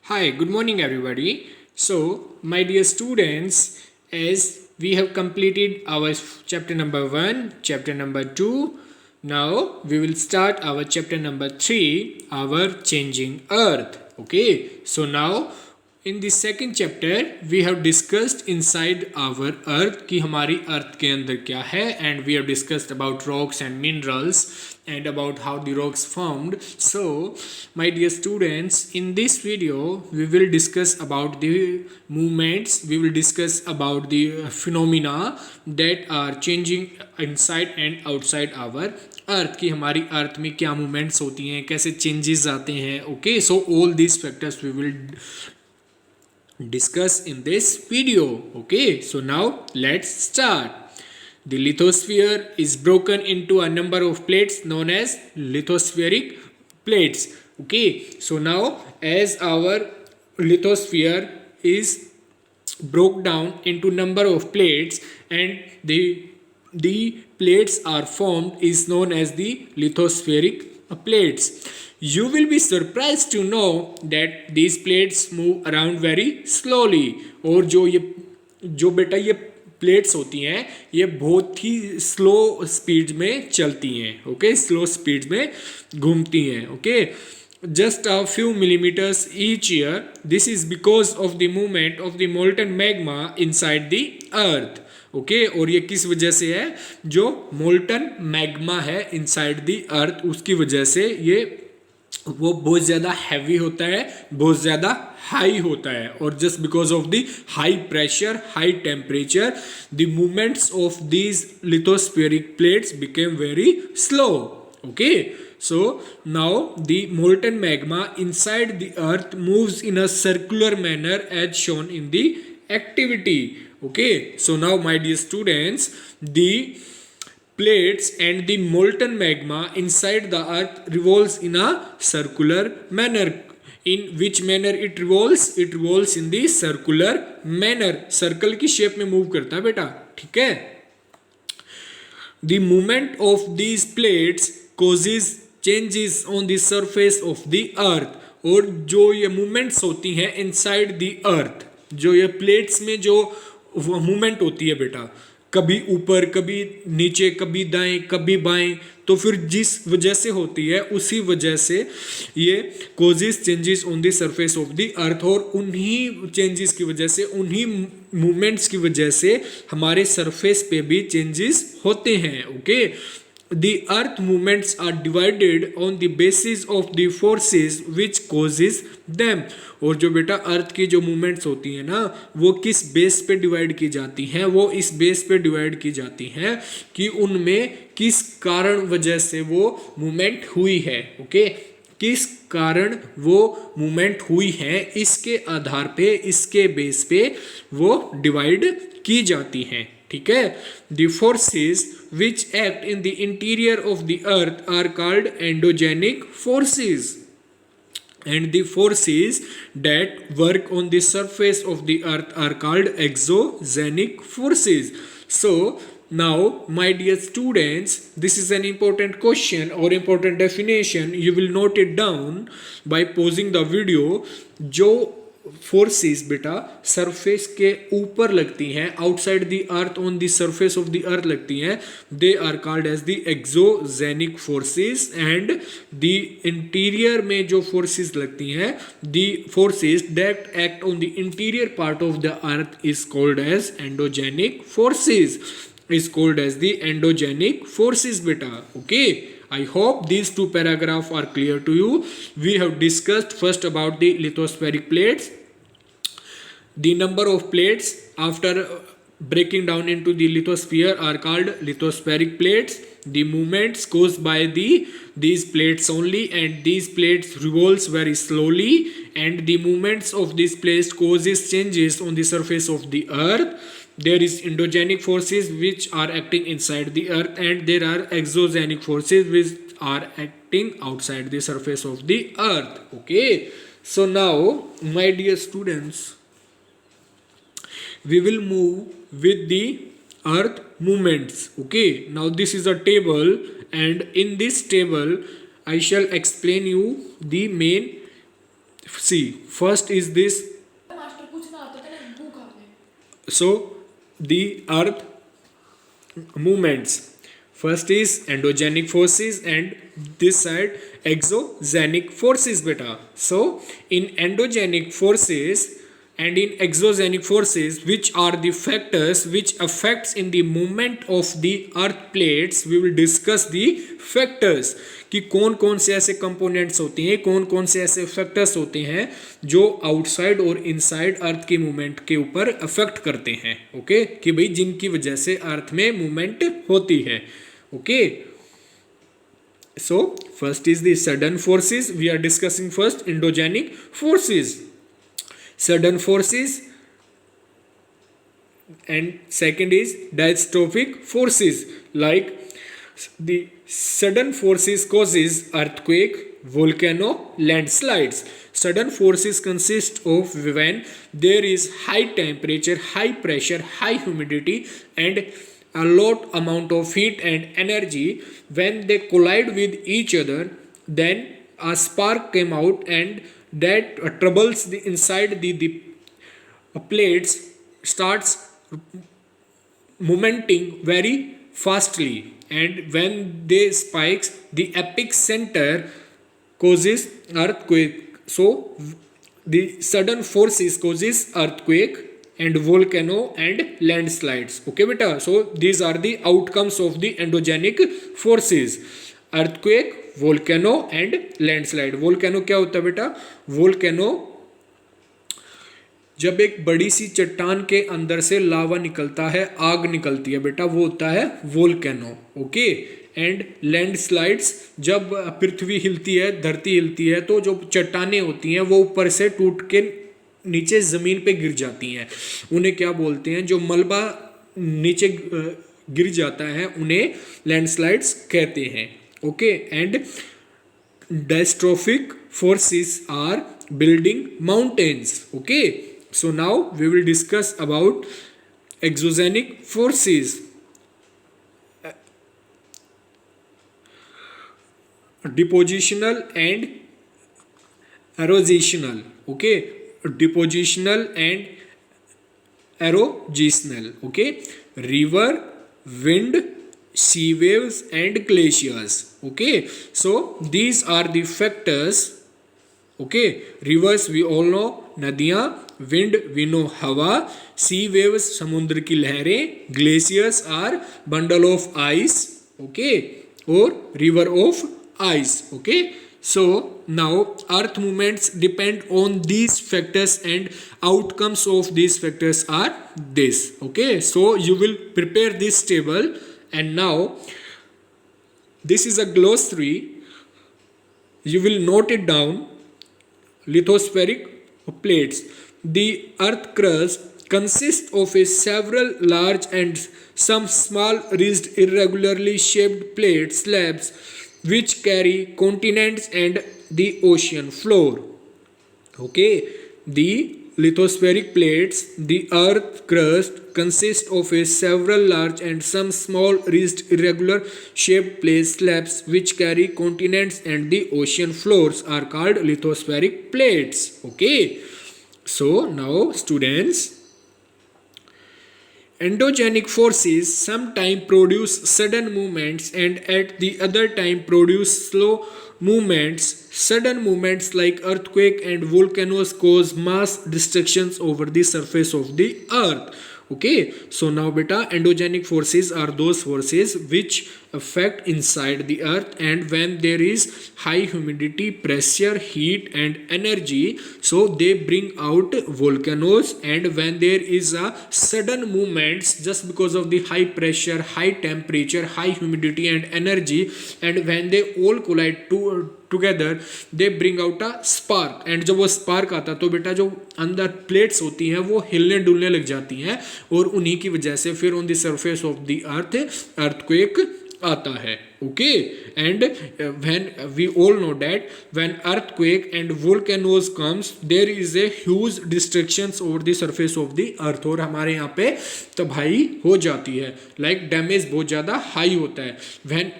Hi, good morning, everybody. So, my dear students, as we have completed our chapter number 1, chapter number 2, now we will start our chapter number 3, our changing earth. Okay, so now in the second chapter we have discussed inside our earth कि हमारी earth के अंदर क्या है, and we have discussed about rocks and minerals and about how the rocks formed. So my dear students, in this video we will discuss about the movements, we will discuss about the phenomena that are changing inside and outside our अर्थ की हमारी अर्थ में क्या movements होती हैं, कैसे changes आते हैं. Okay, so all these factors we will discuss in this video. Okay, so now let's start. The lithosphere is broken into a number of plates known as lithospheric plates. Okay, so now as our lithosphere is broke down into number of plates and the plates are formed is known as the lithospheric plates. You will be surprised to know that these plates move around very slowly. और जो बेटा ये plates होती हैं ये बहुत ही slow speed में चलती हैं. ओके, स्लो स्पीड में घूमती हैं. Okay, just a few millimeters each year. This is because of the movement of the molten magma inside the earth. Okay, और ये किस वजह से है? जो मोल्टन मैग्मा है इनसाइड द अर्थ, उसकी वजह से ये वो बहुत ज़्यादा हैवी होता है, बहुत ज़्यादा हाई होता है. और just because of the high pressure, high temperature, the movements of these lithospheric plates became very slow. Okay, so now the molten magma inside the earth moves in a circular manner as shown in the activity. Okay, so now my dear students, the plates and the molten magma inside the earth revolves in a circular manner. In which manner it revolves? It revolves in the circular manner. Circle की shape में move करता है बेटा. ठीक है. The movement of these plates causes changes on the surface of the earth. और जो ये मूवमेंट्स होती हैं इनसाइड द अर्थ, जो ये प्लेट्स में जो मूवमेंट होती है बेटा, कभी ऊपर कभी नीचे, कभी दाएं कभी बाएं, तो फिर जिस वजह से होती है उसी वजह से ये causes changes on the surface of the earth. और उन्हीं चेंजेस की वजह से, उन्हीं मूवमेंट्स की वजह से हमारे सरफेस पे भी चेंजेस होते हैं. Okay, the earth movements are divided on the basis of the forces which causes them. और जो बेटा अर्थ की जो मूवमेंट्स होती हैं ना, वो किस बेस पे डिवाइड की जाती हैं? वो इस बेस पे डिवाइड की जाती हैं कि उनमें किस कारण वजह से वो मूवमेंट हुई है. ओके, किस कारण वो मूवमेंट हुई है, इसके आधार पे, इसके बेस पे वो डिवाइड की जाती हैं. ठीक है. The forces which act in the interior of the earth are called endogenic forces, and the forces that work on the surface of the earth are called exogenic forces. So now my dear students, this is an important question or important definition. You will note it down by pausing the video. जो forces बेटा surface के ऊपर लगती हैं, outside the earth, on the surface of the earth लगती हैं, they are called as the exogenic forces. And the interior में जो फोर्सेस लगती हैं, the forces that act on the interior part of the earth is called as endogenic forces, is called as the endogenic forces beta. Okay, I hope these two paragraphs are clear to you. We have discussed first about the lithospheric plates. The number of plates after breaking down into the lithosphere are called lithospheric plates. The movements caused by these plates only, and these plates revolves very slowly, and the movements of these plates causes changes on the surface of the earth. There is endogenic forces which are acting inside the earth, and there are exogenic forces which are acting outside the surface of the earth. Okay, so now my dear students, we will move with the earth movements. Okay, now this is a table, and in this table I shall explain you the main see, first is this. So the earth movements, first is endogenic forces and this side exogenic forces beta. So in endogenic forces and in exogenic forces, which are the factors which affects in the movement of the earth plates, we will discuss the factors कि कौन कौन से ऐसे components होते हैं, कौन कौन से ऐसे फैक्टर्स होते हैं जो आउटसाइड और इनसाइड अर्थ के मूवमेंट के ऊपर अफेक्ट करते हैं. ओके, कि भाई जिनकी वजह से अर्थ में मूवमेंट होती है. Okay, so first is the sudden forces. We are discussing first endogenic forces, sudden forces, and second is diastrophic forces. Like the sudden forces causes earthquake, volcano, landslides. Sudden forces consist of when there is high temperature, high pressure, high humidity and a lot amount of heat and energy. When they collide with each other, then a spark came out and that troubles the inside the plates, starts momenting very fastly, and when they spikes, the epicenter causes earthquake. So the sudden forces causes earthquake and volcano and landslides. Okay beta, so these are the outcomes of the endogenic forces: earthquake, volcano and landslide. volcano क्या होता है बेटा? volcano जब एक बड़ी सी चट्टान के अंदर से लावा निकलता है, आग निकलती है बेटा, वो होता है वोल्केनो. ओके, एंड लैंडस्लाइड्स जब पृथ्वी हिलती है, धरती हिलती है, तो जो चट्टानें होती हैं वो ऊपर से टूट के नीचे ज़मीन पे गिर जाती हैं. उन्हें क्या बोलते हैं? जो मलबा नीचे गिर जाता है उन्हें लैंडस्लाइड्स कहते हैं. Okay, and diastrophic forces are building mountains. Okay, so now we will discuss about exogenic forces. Depositional and erosional. Okay, depositional and erosional. Okay, river, wind, sea waves and glaciers. Okay, so these are the factors. Okay, rivers we all know, नदियाँ, wind we know हवा, sea waves समुद्र की लहरें, glaciers are bundle of ice. Okay, और river of ice. Okay, so now earth movements depend on these factors and outcomes of these factors are this. Okay, so you will prepare this table and now this is a glossary. You will note it down. Lithospheric plates. The earth crust consists of several large and some small ridged irregularly shaped plate slabs which carry continents and the ocean floor. Okay, the lithospheric plates, the earth crust consists of several large and some small ridged irregular shaped plate slabs which carry continents and the ocean floors are called lithospheric plates. Okay, so now students, endogenic forces sometimes produce sudden movements and at the other time produce slow movements. Sudden movements like earthquake and volcanoes cause mass destructions over the surface of the earth. Okay, so now beta, endogenic forces are those forces which affect inside the earth, and when there is high humidity, pressure, heat and energy, so they bring out volcanoes. And when there is a sudden movements just because of the high pressure, high temperature, high humidity and energy, and when they all collide together they bring out a spark. and जब वो spark आता तो बेटा जो अंदर plates होती हैं वो हिलने डुलने लग जाती हैं और उन्हीं की वजह से फिर on the surface of the earth earthquake आता है. Okay, and when we all know that when earthquake and volcanoes comes there is a huge destructions over the surface of the earth, और हमारे यहाँ पे तबाही हो जाती है, लाइक डैमेज बहुत ज़्यादा हाई होता है. When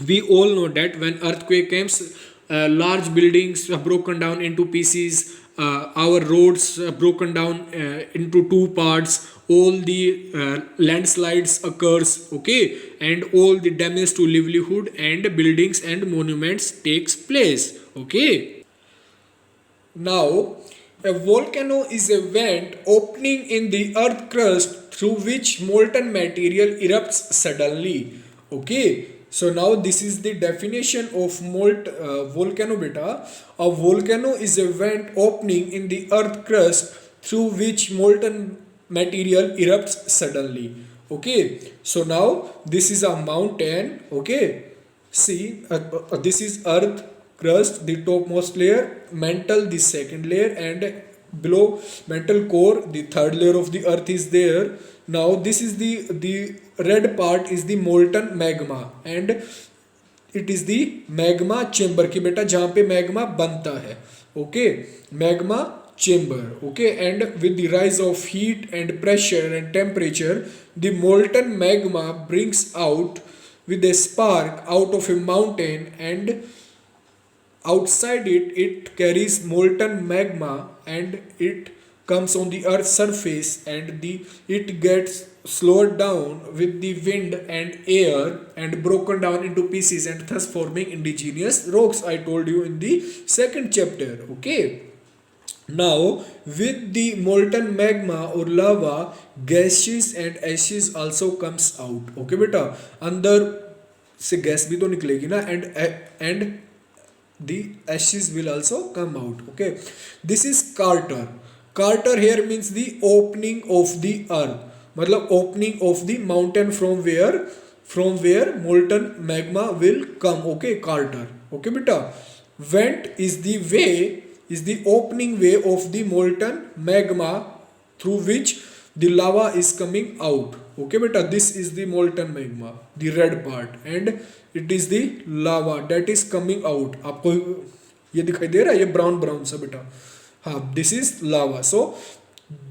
we all know that when earthquake comes, large buildings broken down into pieces, our roads broken down into two parts, all the landslides occurs, okay, and all the damage to livelihood and buildings and monuments takes place, okay. Now, a volcano is a vent opening in the earth crust through which molten material erupts suddenly. Okay, so now this is the definition of volcano beta. A volcano is a vent opening in the earth crust through which molten material erupts suddenly. Okay, so now this is a mountain. Okay, see, this is earth crust, the topmost layer, mantle, the second layer, and below mantle core, the third layer of the earth is there. Now this is the red part is the molten magma, and it is the magma chamber कि बेटा जहाँ पे magma बनता है, okay, magma chamber, okay, and with the rise of heat and pressure and temperature, the molten magma brings out with a spark out of a mountain, and outside it carries molten magma, and it comes on the earth's surface, and it gets slowed down with the wind and air and broken down into pieces, and thus forming indigenous rocks, I told you in the second chapter, okay. Now, with the molten magma or lava, gases and ashes also comes out. Okay बेटा, अंदर से gas भी तो निकलेगी ना, and the ashes will also come out. Okay, this is Carter. Carter here means the opening of the earth, मतलब opening of the mountain from where molten magma will come. Okay, Carter. Okay बेटा, vent is the way, is the opening way of the molten magma through which the lava is coming out. Okay beta, this is the molten magma, the red part, and it is the lava that is coming out. आपको ये दिखाई दे रहा है, ये brown brown सा बेटा, हाँ, this is lava. So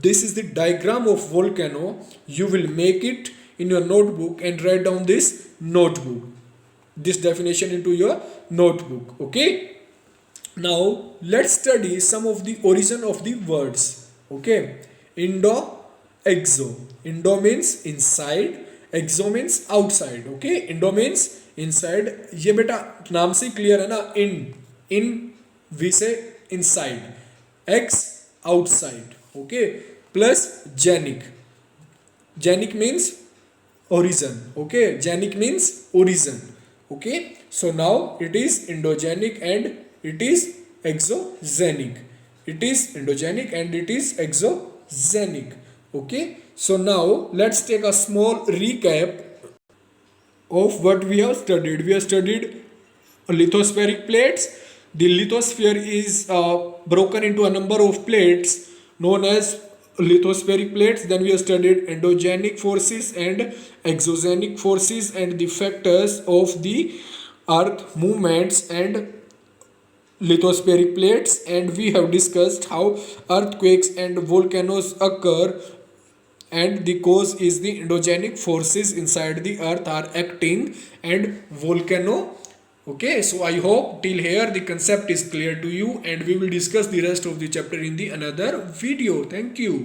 this is the diagram of volcano. You will make it in your notebook and write down this definition into your notebook. Okay, now let's study some of the origin of the words. Okay, Indo, exo. Indo means inside, exo means outside. Okay, Indo means inside. ये बेटा नाम से clear है ना, in we say inside, ex outside. Okay, plus genic. Genic means origin. Okay, genic means origin. Okay, so now it is endogenic and it is exogenic. It is endogenic and it is exogenic. Okay, so now let's take a small recap of what we have studied. We have studied lithospheric plates. The lithosphere is broken into a number of plates known as lithospheric plates. Then we have studied endogenic forces and exogenic forces and the factors of the earth movements and lithospheric plates, and we have discussed how earthquakes and volcanoes occur, and the cause is the endogenic forces inside the earth are acting and volcano. Okay, so I hope till here the concept is clear to you, and we will discuss the rest of the chapter in the another video. Thank you.